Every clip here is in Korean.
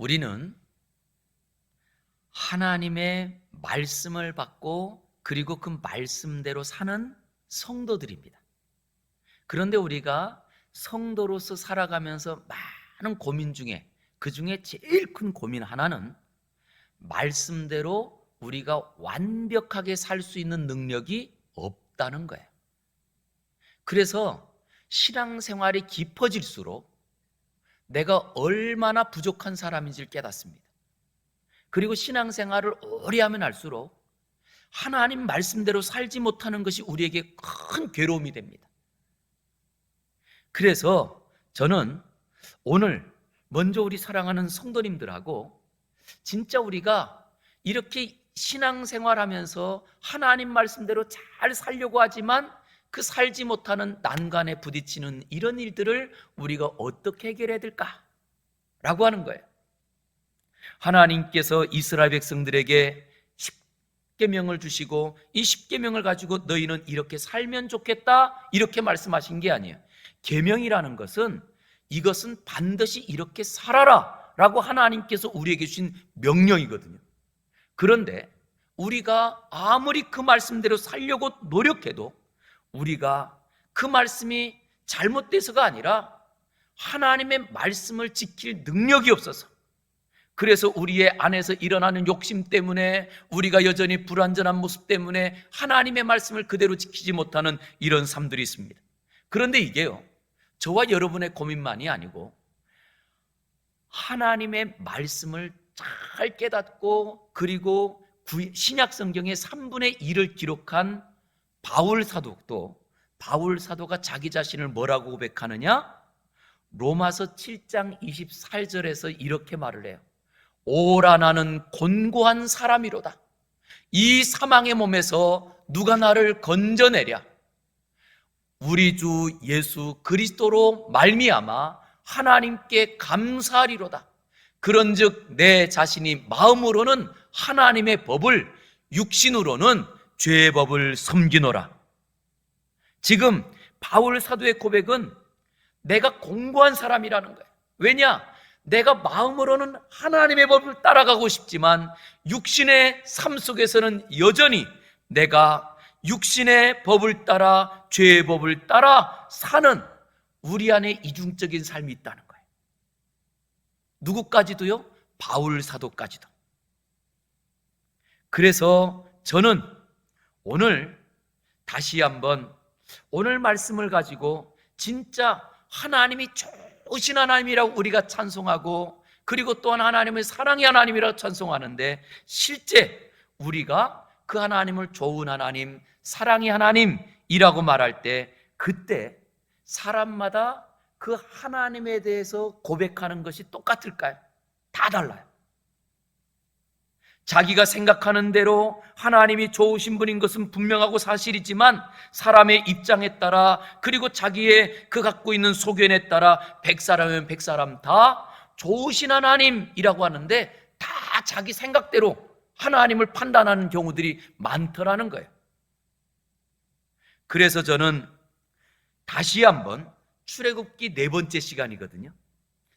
우리는 하나님의 말씀을 받고 그리고 그 말씀대로 사는 성도들입니다. 그런데 우리가 성도로서 살아가면서 많은 고민 중에 그 중에 제일 큰 고민 하나는 말씀대로 우리가 완벽하게 살 수 있는 능력이 없다는 거예요. 그래서 신앙생활이 깊어질수록 내가 얼마나 부족한 사람인지를 깨닫습니다. 그리고 신앙생활을 오래 하면 할수록 하나님 말씀대로 살지 못하는 것이 우리에게 큰 괴로움이 됩니다. 그래서 저는 오늘 먼저 우리 사랑하는 성도님들하고 진짜 우리가 이렇게 신앙생활하면서 하나님 말씀대로 잘 살려고 하지만 그 살지 못하는 난간에 부딪히는 이런 일들을 우리가 어떻게 해결해야 될까라고 하는 거예요. 하나님께서 이스라엘 백성들에게 10계명을 주시고 이 10계명을 가지고 너희는 이렇게 살면 좋겠다 이렇게 말씀하신 게 아니에요. 계명이라는 것은 이것은 반드시 이렇게 살아라 라고 하나님께서 우리에게 주신 명령이거든요. 그런데 우리가 아무리 그 말씀대로 살려고 노력해도 우리가 그 말씀이 잘못돼서가 아니라 하나님의 말씀을 지킬 능력이 없어서, 그래서 우리의 안에서 일어나는 욕심 때문에, 우리가 여전히 불완전한 모습 때문에 하나님의 말씀을 그대로 지키지 못하는 이런 삶들이 있습니다. 그런데 이게요, 저와 여러분의 고민만이 아니고 하나님의 말씀을 잘 깨닫고 그리고 신약 성경의 3분의 1을 기록한 바울 사도도, 바울 사도가 자기 자신을 뭐라고 고백하느냐? 로마서 7장 24절에서 이렇게 말을 해요. 오라 나는 곤고한 사람이로다. 이 사망의 몸에서 누가 나를 건져내랴? 우리 주 예수 그리스도로 말미암아 하나님께 감사하리로다. 그런즉 내 자신이 마음으로는 하나님의 법을, 육신으로는 죄의 법을 섬기노라. 지금 바울 사도의 고백은 내가 공고한 사람이라는 거예요. 왜냐? 내가 마음으로는 하나님의 법을 따라가고 싶지만 육신의 삶 속에서는 여전히 내가 육신의 법을 따라 죄의 법을 따라 사는 우리 안에 이중적인 삶이 있다는 거예요. 누구까지도요? 바울 사도까지도. 그래서 저는 오늘 다시 한번 오늘 말씀을 가지고 진짜 하나님이 좋으신 하나님이라고 우리가 찬송하고 그리고 또한 하나님의 사랑의 하나님이라고 찬송하는데 실제 우리가 그 하나님을 좋은 하나님, 사랑의 하나님이라고 말할 때 그때 사람마다 그 하나님에 대해서 고백하는 것이 똑같을까요? 다 달라요. 자기가 생각하는 대로 하나님이 좋으신 분인 것은 분명하고 사실이지만 사람의 입장에 따라 그리고 자기의 그 갖고 있는 소견에 따라 100사람이면 100사람 다 좋으신 하나님이라고 하는데 다 자기 생각대로 하나님을 판단하는 경우들이 많더라는 거예요. 그래서 저는 다시 한번 출애굽기 4번째 시간이거든요.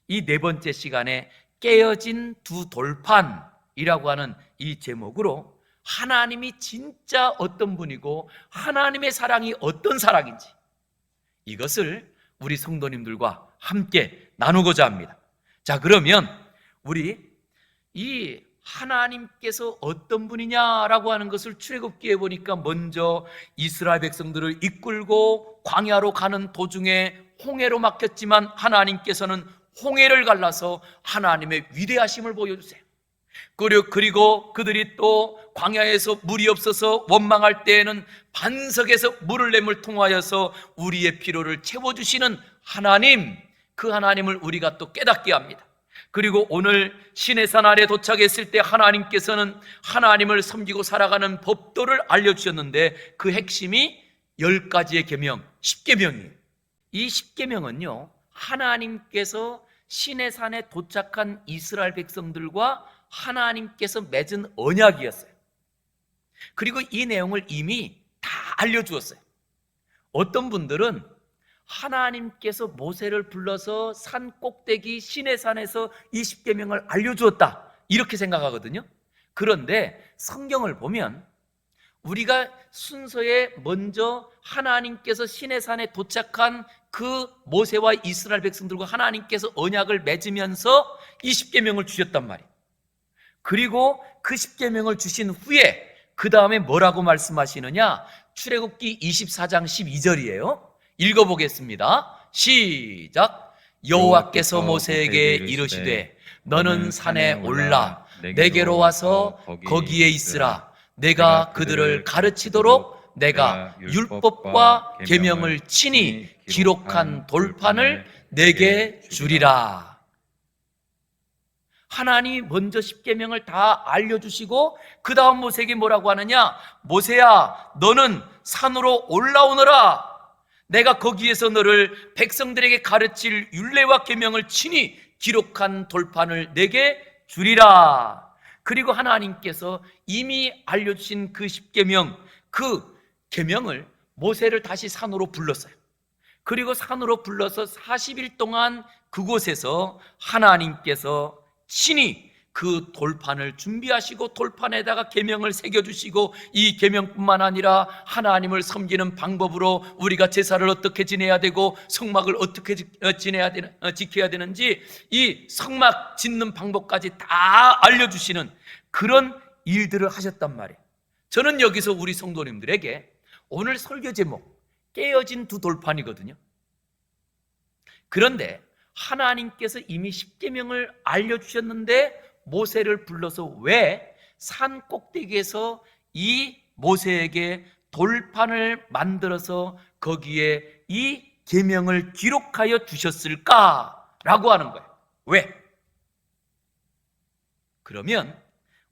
이 4번째 시간에 깨어진 두 돌판이라고 하는 이 제목으로 하나님이 진짜 어떤 분이고 하나님의 사랑이 어떤 사랑인지 이것을 우리 성도님들과 함께 나누고자 합니다. 자, 그러면 우리 이 하나님께서 어떤 분이냐라고 하는 것을 출애굽기에 보니까 먼저 이스라엘 백성들을 이끌고 광야로 가는 도중에 홍해로 막혔지만 하나님께서는 홍해를 갈라서 하나님의 위대하심을 보여주세요. 그리고 그들이 또 광야에서 물이 없어서 원망할 때에는 반석에서 물을 내물 통하여서 우리의 필요를 채워주시는 하나님, 그 하나님을 우리가 또 깨닫게 합니다. 그리고 오늘 시내산 아래 도착했을 때 하나님께서는 하나님을 섬기고 살아가는 법도를 알려주셨는데 그 핵심이 10가지의 계명, 10계명이에요. 이 10계명은요 하나님께서 시내산에 도착한 이스라엘 백성들과 하나님께서 맺은 언약이었어요. 그리고 이 내용을 이미 다 알려주었어요. 어떤 분들은 하나님께서 모세를 불러서 산 꼭대기 시내산에서 이 십계명을 알려주었다, 이렇게 생각하거든요. 그런데 성경을 보면 우리가 순서에 먼저 하나님께서 시내산에 도착한 그 모세와 이스라엘 백성들과 하나님께서 언약을 맺으면서 이 십계명을 주셨단 말이에요. 그리고 그 십계명을 주신 후에 그 다음에 뭐라고 말씀하시느냐? 출애굽기 24장 12절이에요. 읽어보겠습니다. 시작. 여호와께서 모세에게 이르시되 너는 산에 올라 내게로 와서 거기에 있으라. 내가 그들을 가르치도록 내가 율법과 계명을 친히 기록한 돌판을 내게 주리라. 하나님이 먼저 십계명을 다 알려주시고 그 다음 모세에게 뭐라고 하느냐? 모세야, 너는 산으로 올라오너라. 내가 거기에서 너를 백성들에게 가르칠 율례와 계명을 친히 기록한 돌판을 내게 주리라. 그리고 하나님께서 이미 알려주신 그 십계명, 그 계명을 모세를 다시 산으로 불렀어요. 그리고 산으로 불러서 40일 동안 그곳에서 하나님께서 친히 그 돌판을 준비하시고 돌판에다가 계명을 새겨주시고, 이 계명뿐만 아니라 하나님을 섬기는 방법으로 우리가 제사를 어떻게 지내야 되고 성막을 어떻게 지켜야 되는지 이 성막 짓는 방법까지 다 알려주시는 그런 일들을 하셨단 말이에요. 저는 여기서 우리 성도님들에게 오늘 설교 제목 깨어진 두 돌판이거든요. 그런데 하나님께서 이미 십계명을 알려주셨는데 모세를 불러서 왜 산 꼭대기에서 이 모세에게 돌판을 만들어서 거기에 이 계명을 기록하여 주셨을까라고 하는 거예요. 왜? 그러면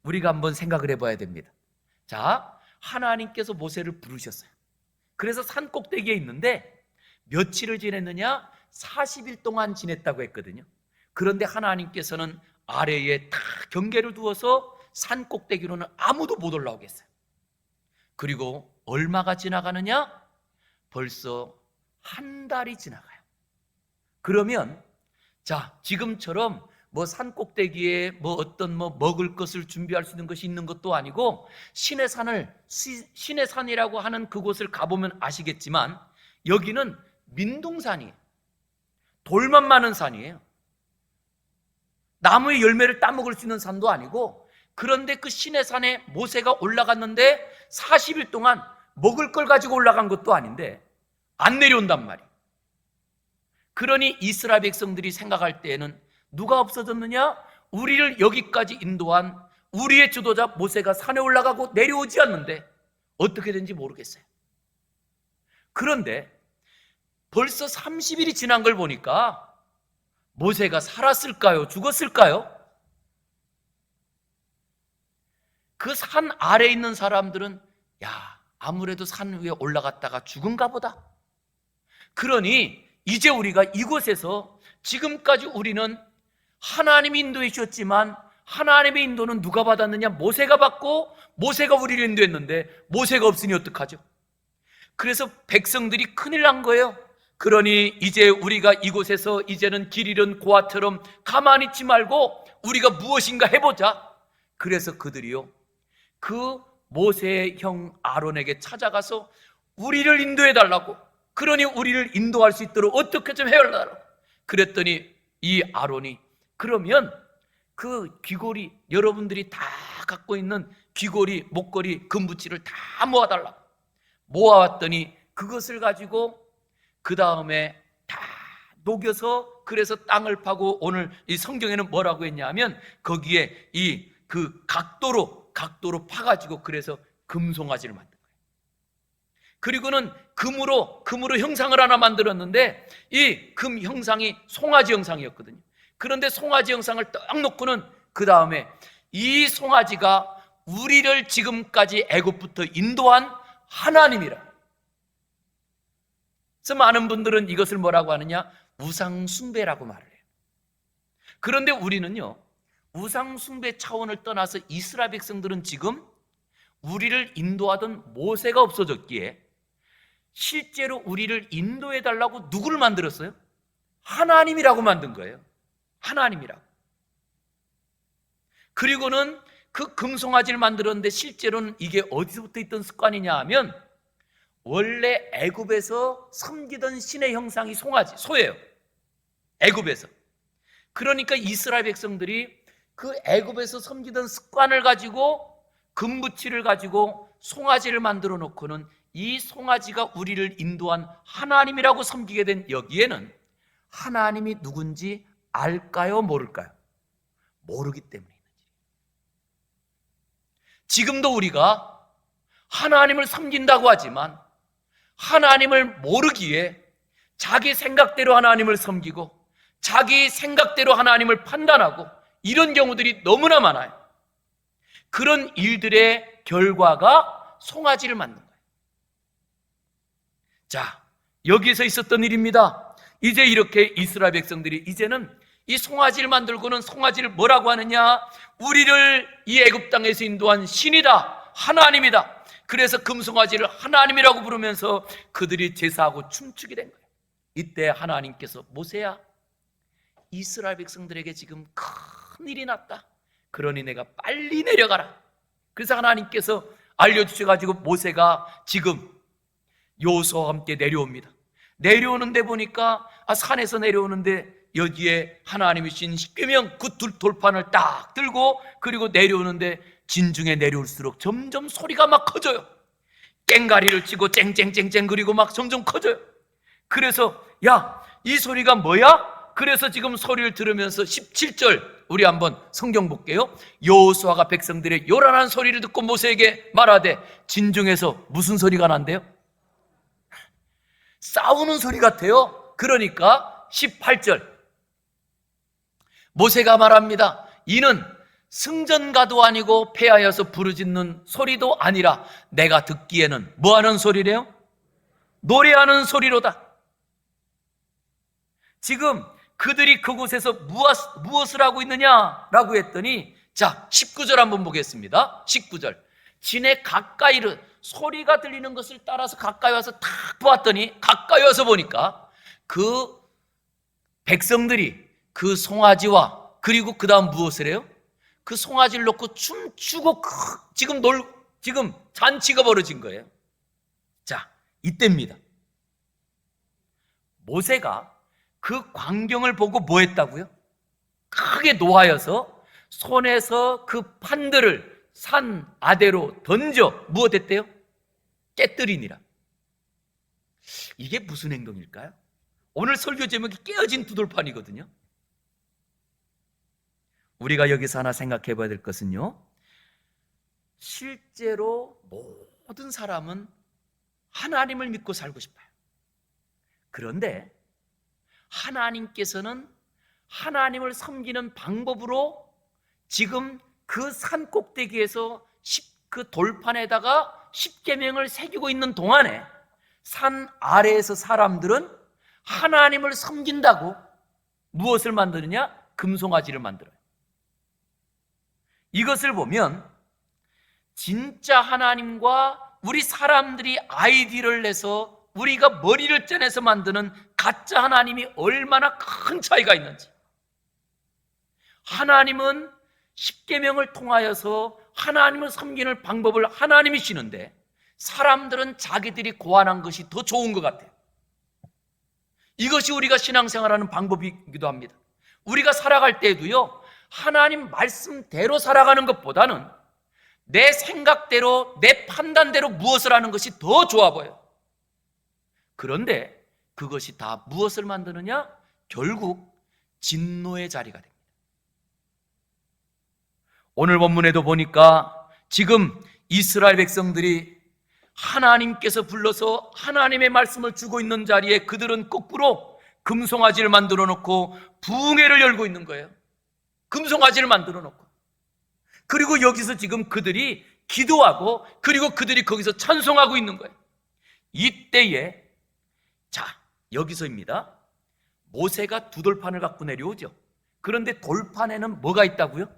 우리가 한번 생각을 해봐야 됩니다. 자, 하나님께서 모세를 부르셨어요. 그래서 산 꼭대기에 있는데 며칠을 지냈느냐? 40일 동안 지냈다고 했거든요. 그런데 하나님께서는 아래에 다 경계를 두어서 산 꼭대기로는 아무도 못 올라오게 했어요. 그리고 얼마가 지나가느냐? 벌써 한 달이 지나가요. 그러면 자, 지금처럼 뭐 산 꼭대기에 뭐 어떤 뭐 먹을 것을 준비할 수 있는 것이 있는 것도 아니고 시내산이라고 하는 그곳을 가보면 아시겠지만 여기는 민둥산이에요. 돌만 많은 산이에요. 나무의 열매를 따먹을 수 있는 산도 아니고, 그런데 그 시내산에 모세가 올라갔는데 40일 동안 먹을 걸 가지고 올라간 것도 아닌데 안 내려온단 말이에요. 그러니 이스라엘 백성들이 생각할 때에는 누가 없어졌느냐? 우리를 여기까지 인도한 우리의 지도자 모세가 산에 올라가고 내려오지 않는데 어떻게 된지 모르겠어요. 그런데 벌써 30일이 지난 걸 보니까 모세가 살았을까요? 죽었을까요? 그 산 아래에 있는 사람들은 야, 아무래도 산 위에 올라갔다가 죽은가 보다. 그러니 이제 우리가 이곳에서 지금까지 우리는 하나님이 인도해 주셨지만 하나님의 인도는 누가 받았느냐? 모세가 받고 모세가 우리를 인도했는데 모세가 없으니 어떡하죠? 그래서 백성들이 큰일 난 거예요. 그러니 이제 우리가 이곳에서 이제는 길 잃은 고아처럼 가만히 있지 말고 우리가 무엇인가 해보자. 그래서 그들이요, 그 모세의 형 아론에게 찾아가서 우리를 인도해달라고, 그러니 우리를 인도할 수 있도록 어떻게 좀 해달라고 그랬더니 이 아론이 그러면 그 귀고리, 여러분들이 다 갖고 있는 귀고리, 목걸이, 금붙이를 다 모아달라고 모아왔더니 그것을 가지고 그 다음에 다 녹여서, 그래서 땅을 파고, 오늘 이 성경에는 뭐라고 했냐면 거기에 이 그 각도로 파가지고 그래서 금송아지를 만든 거예요. 그리고는 금으로 형상을 하나 만들었는데 이 금 형상이 송아지 형상이었거든요. 그런데 송아지 형상을 딱 놓고는 그 다음에 이 송아지가 우리를 지금까지 애굽부터 인도한 하나님이라. 그래서 많은 분들은 이것을 뭐라고 하느냐? 우상숭배라고 말을 해요. 그런데 우리는요, 우상숭배 차원을 떠나서 이스라엘 백성들은 지금 우리를 인도하던 모세가 없어졌기에 실제로 우리를 인도해 달라고 누구를 만들었어요? 하나님이라고 만든 거예요. 하나님이라고. 그리고는 그 금송아지를 만들었는데 실제로는 이게 어디서부터 있던 습관이냐 하면 원래 애굽에서 섬기던 신의 형상이 송아지, 소예요. 애굽에서. 그러니까 이스라엘 백성들이 그 애굽에서 섬기던 습관을 가지고 금붙이를 가지고 송아지를 만들어 놓고는 이 송아지가 우리를 인도한 하나님이라고 섬기게 된 여기에는 하나님이 누군지 알까요? 모를까요? 모르기 때문에 있는 일이에요. 지금도 우리가 하나님을 섬긴다고 하지만 하나님을 모르기에 자기 생각대로 하나님을 섬기고 자기 생각대로 하나님을 판단하고 이런 경우들이 너무나 많아요. 그런 일들의 결과가 송아지를 만든 거예요. 자, 여기서 있었던 일입니다. 이제 이렇게 이스라엘 백성들이 이제는 이 송아지를 만들고는 송아지를 뭐라고 하느냐? 우리를 이 애굽 땅에서 인도한 신이다, 하나님이다. 그래서 금송아지를 하나님이라고 부르면서 그들이 제사하고 춤추게 된 거예요. 이때 하나님께서 모세야, 이스라엘 백성들에게 지금 큰 일이 났다. 그러니 내가 빨리 내려가라. 그래서 하나님께서 알려주셔가지고 모세가 지금 여호수아와 함께 내려옵니다. 내려오는데 보니까 산에서 내려오는데 여기에 하나님이 주신 십계명 그 돌판을 딱 들고 그리고 내려오는데 진중에 내려올수록 점점 소리가 막 커져요. 깽가리를 치고 쨍쨍쨍쨍 그리고 막 점점 커져요. 그래서 야, 이 소리가 뭐야? 그래서 지금 소리를 들으면서 17절 우리 한번 성경 볼게요. 여호수아가 백성들의 요란한 소리를 듣고 모세에게 말하되, 진중에서 무슨 소리가 난대요? 싸우는 소리 같아요. 그러니까 18절 모세가 말합니다. 이는 승전가도 아니고 패하여서 부르짖는 소리도 아니라 내가 듣기에는 뭐하는 소리래요? 노래하는 소리로다. 지금 그들이 그곳에서 무엇을 하고 있느냐라고 했더니, 자 19절 한번 보겠습니다. 19절 진에 가까이를 소리가 들리는 것을 따라서 가까이 와서 탁 보았더니, 가까이 와서 보니까 그 백성들이 그 송아지와 그리고 그 다음 무엇을 해요? 그 송아지를 놓고 춤추고 지금 잔치가 벌어진 거예요. 자, 이때입니다. 모세가 그 광경을 보고 뭐 했다고요? 크게 노하여서 손에서 그 판들을 산 아래로 던져 무엇했대요? 깨뜨리니라. 이게 무슨 행동일까요? 오늘 설교 제목이 깨어진 두돌판이거든요. 우리가 여기서 하나 생각해 봐야 될 것은요, 실제로 모든 사람은 하나님을 믿고 살고 싶어요. 그런데 하나님께서는 하나님을 섬기는 방법으로 지금 그 산 꼭대기에서 그 돌판에다가 십계명을 새기고 있는 동안에 산 아래에서 사람들은 하나님을 섬긴다고 무엇을 만드느냐? 금송아지를 만들어요. 이것을 보면 진짜 하나님과 우리 사람들이 아이디어를 내서 우리가 머리를 짜내서 만드는 가짜 하나님이 얼마나 큰 차이가 있는지. 하나님은 십계명을 통하여서 하나님을 섬기는 방법을 하나님이 주시는데 사람들은 자기들이 고안한 것이 더 좋은 것 같아요. 이것이 우리가 신앙생활하는 방법이기도 합니다. 우리가 살아갈 때에도요, 하나님 말씀대로 살아가는 것보다는 내 생각대로, 내 판단대로 무엇을 하는 것이 더 좋아 보여요. 그런데 그것이 다 무엇을 만드느냐? 결국 진노의 자리가 됩니다. 오늘 본문에도 보니까 지금 이스라엘 백성들이 하나님께서 불러서 하나님의 말씀을 주고 있는 자리에 그들은 거꾸로 금송아지를 만들어 놓고 부흥회를 열고 있는 거예요. 금송아지를 만들어 놓고. 그리고 여기서 지금 그들이 기도하고 그리고 그들이 거기서 찬송하고 있는 거예요. 이때에, 자, 여기서입니다. 모세가 두 돌판을 갖고 내려오죠. 그런데 돌판에는 뭐가 있다고요?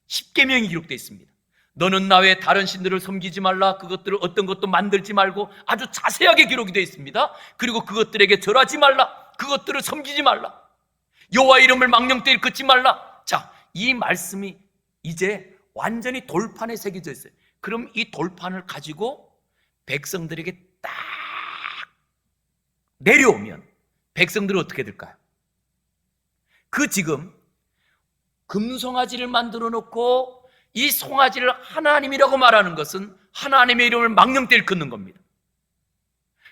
십계명이 기록되어 있습니다. 너는 나 외에 다른 신들을 섬기지 말라. 그것들을 어떤 것도 만들지 말고 아주 자세하게 기록이 되어 있습니다. 그리고 그것들에게 절하지 말라. 그것들을 섬기지 말라. 여호와 이름을 망령되이 일컫지 말라. 자, 이 말씀이 이제 완전히 돌판에 새겨져 있어요. 그럼 이 돌판을 가지고 백성들에게 딱 내려오면 백성들은 어떻게 될까요? 그 지금 금송아지를 만들어 놓고 이 송아지를 하나님이라고 말하는 것은 하나님의 이름을 망령되이 일컫는 겁니다.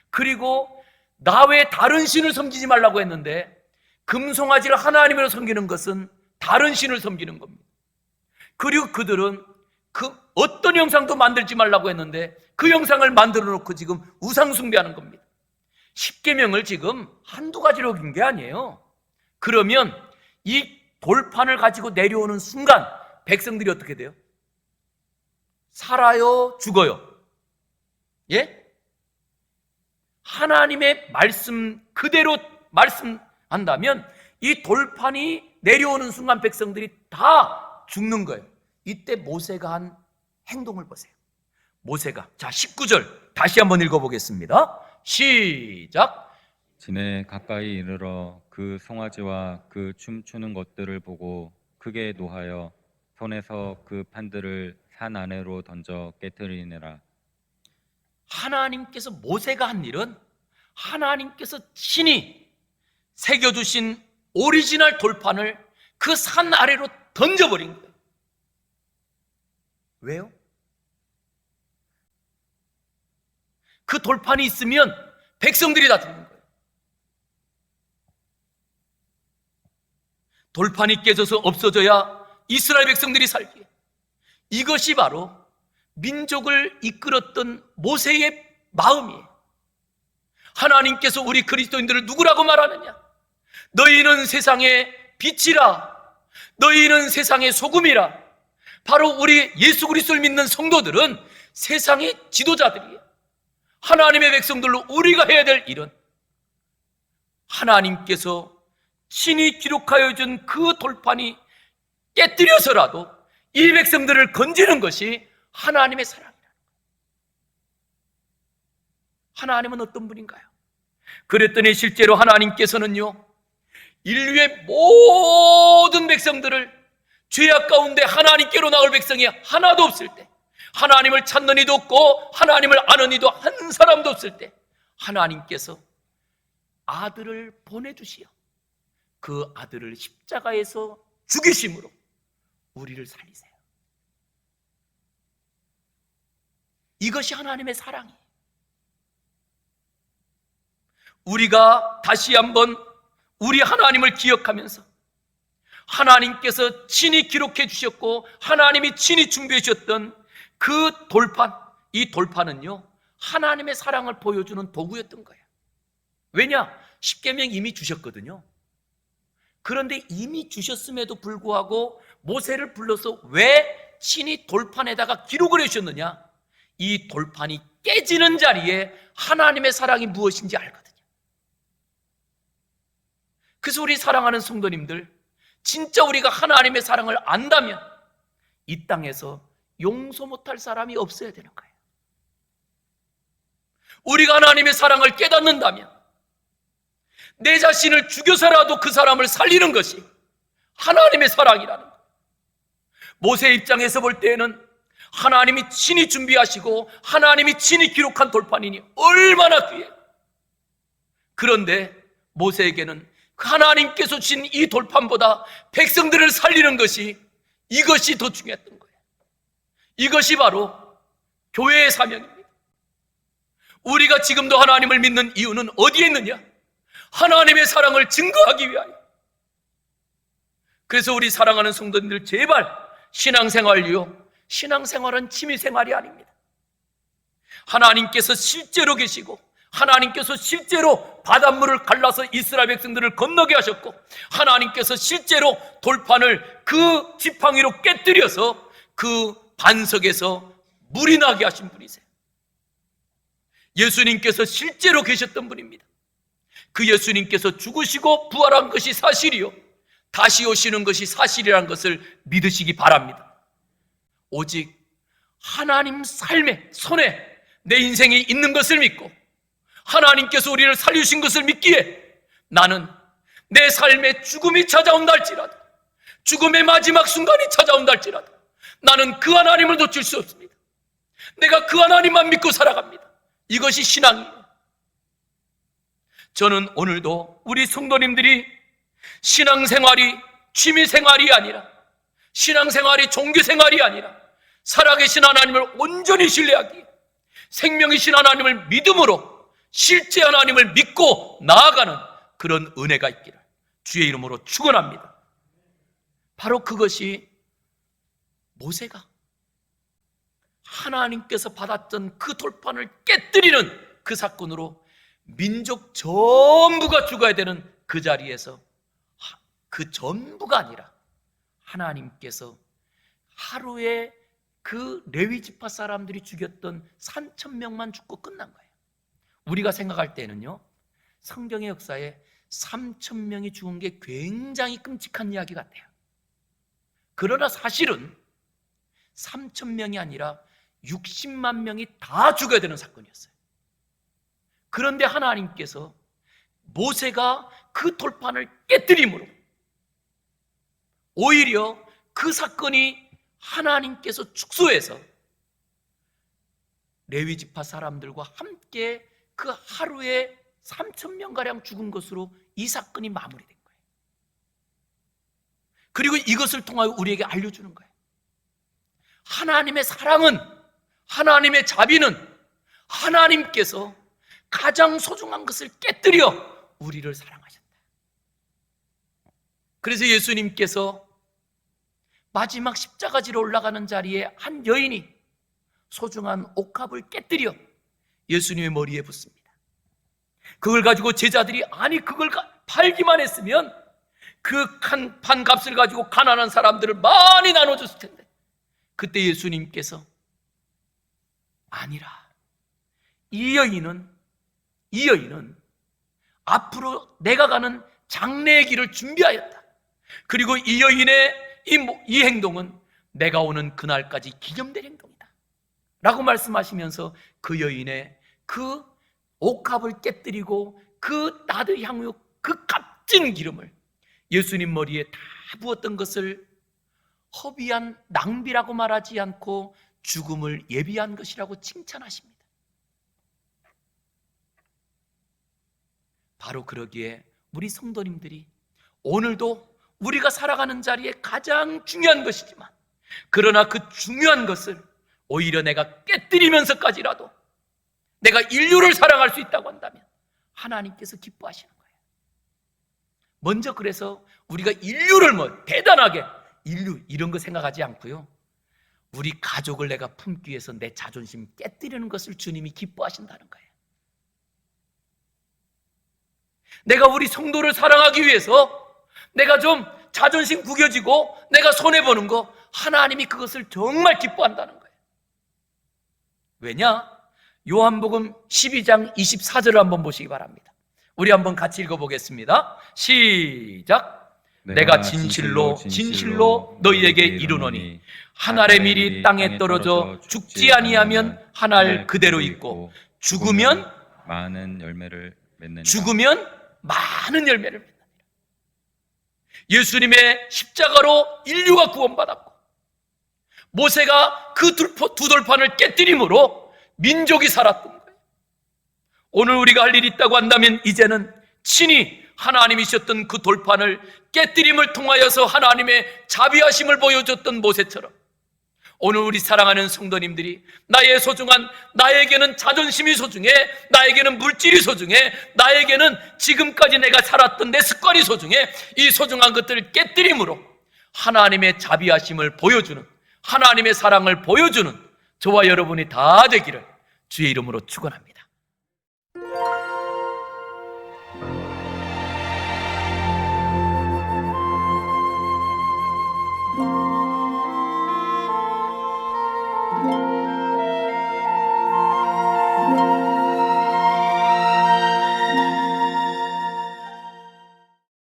그리고 나 외에 다른 신을 섬기지 말라고 했는데 금송아지를 하나님으로 섬기는 것은 다른 신을 섬기는 겁니다. 그리고 그들은 그 어떤 형상도 만들지 말라고 했는데 그 형상을 만들어 놓고 지금 우상 숭배하는 겁니다. 십계명을 지금 한두 가지로 어긴 게 아니에요. 그러면 이 돌판을 가지고 내려오는 순간 백성들이 어떻게 돼요? 살아요? 죽어요? 예? 하나님의 말씀 그대로 말씀한다면 이 돌판이 내려오는 순간 백성들이 다 죽는 거예요. 이때 모세가 한 행동을 보세요. 모세가, 자 19절 다시 한번 읽어보겠습니다. 시작. 진에 가까이 이르러 그 송아지와 그 춤추는 것들을 보고 크게 노하여 손에서 그 판들을 산 안으로 던져 깨뜨리니라. 하나님께서 모세가 한 일은 하나님께서 친히 새겨주신 오리지널 돌판을 그 산 아래로 던져버린 거예요. 왜요? 그 돌판이 있으면 백성들이 다 죽는 거예요. 돌판이 깨져서 없어져야 이스라엘 백성들이 살기에. 이것이 바로 민족을 이끌었던 모세의 마음이에요. 하나님께서 우리 그리스도인들을 누구라고 말하느냐? 너희는 세상의 빛이라. 너희는 세상의 소금이라. 바로 우리 예수 그리스도를 믿는 성도들은 세상의 지도자들이에요. 하나님의 백성들로 우리가 해야 될 일은 하나님께서 친히 기록하여 준 그 돌판이 깨뜨려서라도 이 백성들을 건지는 것이 하나님의 사랑이라는 거예요. 하나님은 어떤 분인가요? 그랬더니 실제로 하나님께서는요, 인류의 모든 백성들을 죄악 가운데 하나님께로 나올 백성이 하나도 없을 때, 하나님을 찾는 이도 없고 하나님을 아는 이도 한 사람도 없을 때 하나님께서 아들을 보내주시어 그 아들을 십자가에서 죽이심으로 우리를 살리세요. 이것이 하나님의 사랑이에요. 우리가 다시 한번 우리 하나님을 기억하면서 하나님께서 친히 기록해 주셨고 하나님이 친히 준비해 주셨던 그 돌판, 이 돌판은요 하나님의 사랑을 보여주는 도구였던 거예요. 왜냐? 십계명 이미 주셨거든요. 그런데 이미 주셨음에도 불구하고 모세를 불러서 왜 친히 돌판에다가 기록을 해주셨느냐? 이 돌판이 깨지는 자리에 하나님의 사랑이 무엇인지 알거든요. 그래서 우리 사랑하는 성도님들, 진짜 우리가 하나님의 사랑을 안다면 이 땅에서 용서 못할 사람이 없어야 되는 거예요. 우리가 하나님의 사랑을 깨닫는다면 내 자신을 죽여서라도 그 사람을 살리는 것이 하나님의 사랑이라는 거예요. 모세 입장에서 볼 때에는 하나님이 친히 준비하시고 하나님이 친히 기록한 돌판이니 얼마나 귀해요. 그런데 모세에게는 하나님께서 주신 이 돌판보다 백성들을 살리는 것이, 이것이 더 중요했던 거예요. 이것이 바로 교회의 사명입니다. 우리가 지금도 하나님을 믿는 이유는 어디에 있느냐? 하나님의 사랑을 증거하기 위하여. 그래서 우리 사랑하는 성도님들, 제발 신앙생활이요, 신앙생활은 취미생활이 아닙니다. 하나님께서 실제로 계시고 하나님께서 실제로 바닷물을 갈라서 이스라엘 백성들을 건너게 하셨고 하나님께서 실제로 돌판을 그 지팡이로 깨뜨려서 그 반석에서 물이 나게 하신 분이세요. 예수님께서 실제로 계셨던 분입니다. 그 예수님께서 죽으시고 부활한 것이 사실이요, 다시 오시는 것이 사실이라는 것을 믿으시기 바랍니다. 오직 하나님 삶의 손에 내 인생이 있는 것을 믿고 하나님께서 우리를 살리신 것을 믿기에 나는 내 삶에 죽음이 찾아온다 할지라도, 죽음의 마지막 순간이 찾아온다 할지라도 나는 그 하나님을 놓칠 수 없습니다. 내가 그 하나님만 믿고 살아갑니다. 이것이 신앙이에요. 저는 오늘도 우리 성도님들이 신앙생활이 취미생활이 아니라, 신앙생활이 종교생활이 아니라 살아계신 하나님을 온전히 신뢰하기, 생명이신 하나님을 믿음으로 실제 하나님을 믿고 나아가는 그런 은혜가 있기를 주의 이름으로 축원합니다. 바로 그것이 모세가 하나님께서 받았던 그 돌판을 깨뜨리는 그 사건으로 민족 전부가 죽어야 되는 그 자리에서 그 전부가 아니라 하나님께서 하루에 그 레위 지파 사람들이 죽였던 3,000명만 죽고 끝난 거예요. 우리가 생각할 때는요, 성경의 역사에 3,000명이 죽은 게 굉장히 끔찍한 이야기 같아요. 그러나 사실은 3,000명이 아니라 60만 명이 다 죽어야 되는 사건이었어요. 그런데 하나님께서 모세가 그 돌판을 깨뜨림으로 오히려 그 사건이 하나님께서 축소해서 레위 지파 사람들과 함께 그 하루에 3,000명가량 죽은 것으로 이 사건이 마무리된 거예요. 그리고 이것을 통하여 우리에게 알려주는 거예요. 하나님의 사랑은, 하나님의 자비는 하나님께서 가장 소중한 것을 깨뜨려 우리를 사랑하셨다. 그래서 예수님께서 마지막 십자가지로 올라가는 자리에 한 여인이 소중한 옥합을 깨뜨려 예수님의 머리에 붓습니다. 그걸 가지고 제자들이 아니 그걸 팔기만 했으면 그 판값을 가지고 가난한 사람들을 많이 나눠줬을 텐데, 그때 예수님께서 아니라 이 여인은 앞으로 내가 가는 장래의 길을 준비하였다. 그리고 이 여인의 이 행동은 내가 오는 그날까지 기념될 행동이다 라고 말씀하시면서 그 여인의 그 옥합을 깨뜨리고 그 나드 향유, 그 값진 기름을 예수님 머리에 다 부었던 것을 허비한 낭비라고 말하지 않고 죽음을 예비한 것이라고 칭찬하십니다. 바로 그러기에 우리 성도님들이 오늘도 우리가 살아가는 자리에 가장 중요한 것이지만, 그러나 그 중요한 것을 오히려 내가 깨뜨리면서까지라도 내가 인류를 사랑할 수 있다고 한다면 하나님께서 기뻐하시는 거예요. 먼저 그래서 우리가 인류를 대단하게 인류 이런 거 생각하지 않고요, 우리 가족을 내가 품기 위해서 내 자존심 깨뜨리는 것을 주님이 기뻐하신다는 거예요. 내가 우리 성도를 사랑하기 위해서 내가 좀 자존심 구겨지고 내가 손해보는 거, 하나님이 그것을 정말 기뻐한다는 거예요. 왜냐? 요한복음 12장 24절을 한번 보시기 바랍니다. 우리 한번 같이 읽어보겠습니다. 시작. 내가 진실로 너희에게 이르노니 한 알의 밀이 땅에 떨어져 죽지 아니하면 한 알 그대로 있고 죽으면 많은 열매를 맺느니라. 예수님의 십자가로 인류가 구원받았고 모세가 그 두 돌판을 깨뜨림으로 민족이 살았던 거예요. 오늘 우리가 할 일이 있다고 한다면 이제는 친히 하나님이셨던 그 돌판을 깨뜨림을 통하여서 하나님의 자비하심을 보여줬던 모세처럼 오늘 우리 사랑하는 성도님들이 나에게는 자존심이 소중해, 나에게는 물질이 소중해, 나에게는 지금까지 내가 살았던 내 습관이 소중해, 이 소중한 것들을 깨뜨림으로 하나님의 자비하심을 보여주는, 하나님의 사랑을 보여주는 저와 여러분이 다 되기를 주의 이름으로 축원합니다.